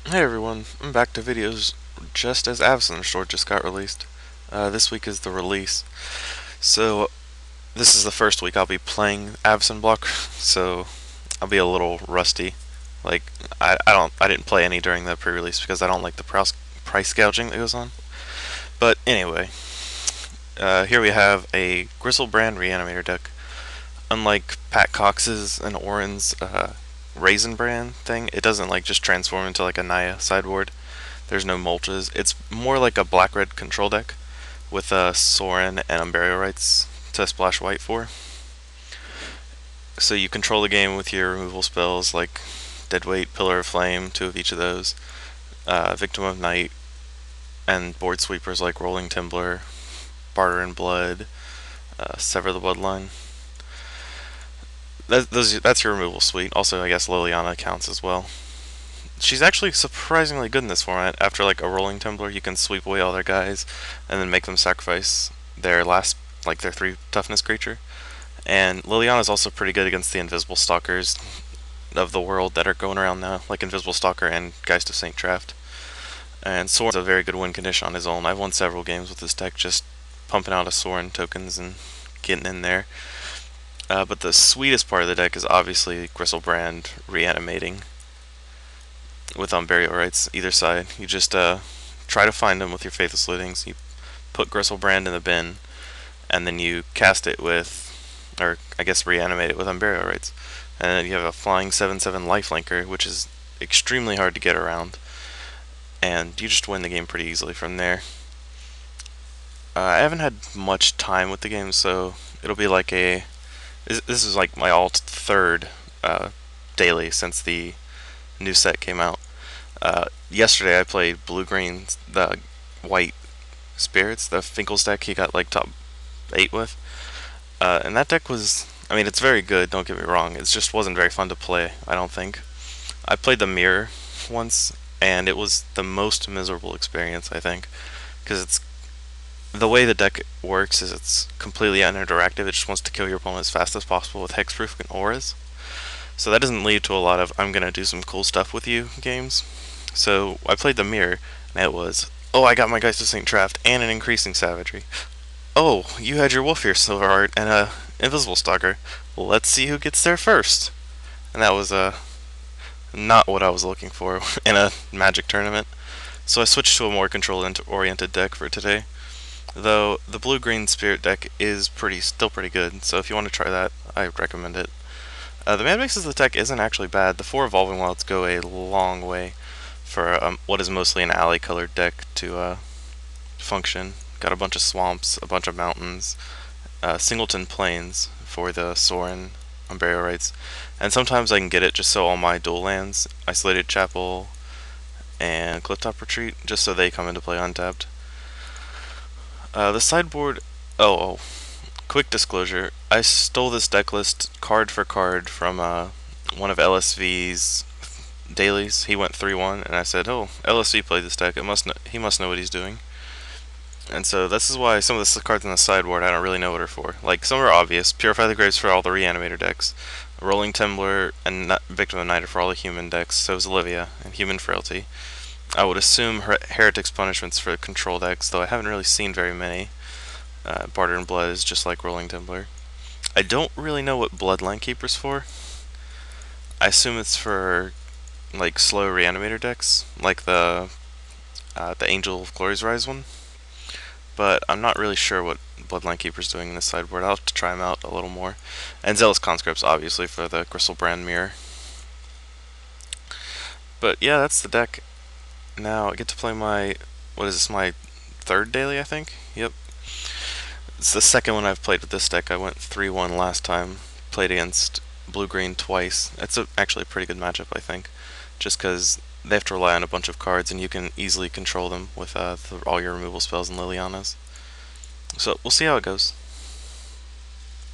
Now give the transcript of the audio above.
Hey everyone, I'm back to videos just as Avacyn Short just got released. This week is the release. So this is the first week I'll be playing Avacyn Block, so I'll be a little rusty. Like I didn't play any during the pre-release because I don't like the price gouging that goes on. But anyway, here we have a Gristlebrand Reanimator deck. Unlike Pat Cox's and Orin's Raisin Brand thing, it doesn't like just transform into like a Naya sideboard. There's no mulches. It's more like a black-red control deck with Sorin and Unburial Rights to splash white for. So you control the game with your removal spells like Deadweight, Pillar of Flame, two of each of those, Victim of Night, and board sweepers like Rolling Timbler, Barter in Blood, Sever the Bloodline. That's your removal suite. Also, I guess Liliana counts as well. She's actually surprisingly good in this format. After like a Rolling Tumbler, you can sweep away all their guys and then make them sacrifice their last, like their 3 toughness creature. And Liliana is also pretty good against the Invisible Stalkers of the world that are going around now, like Invisible Stalker and Geist of Saint Traft. And Sorin's a very good win condition on his own. I've won several games with this deck just pumping out a Sorin tokens and getting in there. But the sweetest part of the deck is obviously Gristlebrand reanimating with Burial Rights either side. You just try to find them with your Faithless Lootings. You put Gristlebrand in the bin, and then you cast it with, or I guess reanimate it with Unburial Rights. And then you have a flying 7/7 lifelinker, which is extremely hard to get around. And you just win the game pretty easily from there. I haven't had much time with the game, so it'll be like a. This is like my third daily since the new set came out. Yesterday I played blue green, the white spirits, the Finkel's deck he got like top 8 with. And that deck was, I mean, it's very good, don't get me wrong. It just wasn't very fun to play, I don't think. I played the mirror once, and it was the most miserable experience, I think. Because it's, the way the deck works is it's completely uninteractive. It just wants to kill your opponent as fast as possible with hexproof and auras. So that doesn't lead to a lot of I'm gonna do some cool stuff with you games. So I played the mirror, and it was, oh, I got my Geist of Saint Traft and an increasing savagery. Oh, you had your Wolf here, Silverheart, and a Invisible Stalker. Let's see who gets there first. And that was not what I was looking for in a Magic tournament. So I switched to a more control-oriented deck for today. Though the blue-green Spirit deck is still pretty good. So if you want to try that, I recommend it. The mana mix of the deck isn't actually bad. The 4 Evolving Wilds go a long way for what is mostly an alley colored deck to function. Got a bunch of swamps, a bunch of mountains, singleton plains for the Sorin on Burial Rights, and sometimes I can get it just so all my dual lands, Isolated Chapel and Clifftop Retreat, just so they come into play untapped. The sideboard, oh, quick disclosure, I stole this deck list card for card from one of LSV's dailies. He went 3-1, and I said, "Oh, LSV played this deck. He must know what he's doing." And so this is why some of the cards on the sideboard I don't really know what are for. Like some are obvious: Purify the Graves for all the Reanimator decks, Rolling Timbler and Victim of Night for all the human decks. So is Olivia and Human Frailty. I would assume Heretic's Punishments for control decks, though I haven't really seen very many. Barter in Blood is just like Rolling Timbler. I don't really know what Bloodline Keeper's for. I assume it's for like slow Reanimator decks, like the Angel of Glory's Rise one. But I'm not really sure what Bloodline Keeper's doing in this sideboard. I'll have to try him out a little more. And Zealous Conscripts, obviously, for the Gristlebrand Mirror. But yeah, that's the deck. Now I get to play my, what is this, my third daily, I think? Yep. It's the second one I've played with this deck. I went 3-1 last time. Played against blue-green twice. It's actually a pretty good matchup, I think. Just because they have to rely on a bunch of cards, and you can easily control them with all your removal spells and Lilianas. So we'll see how it goes.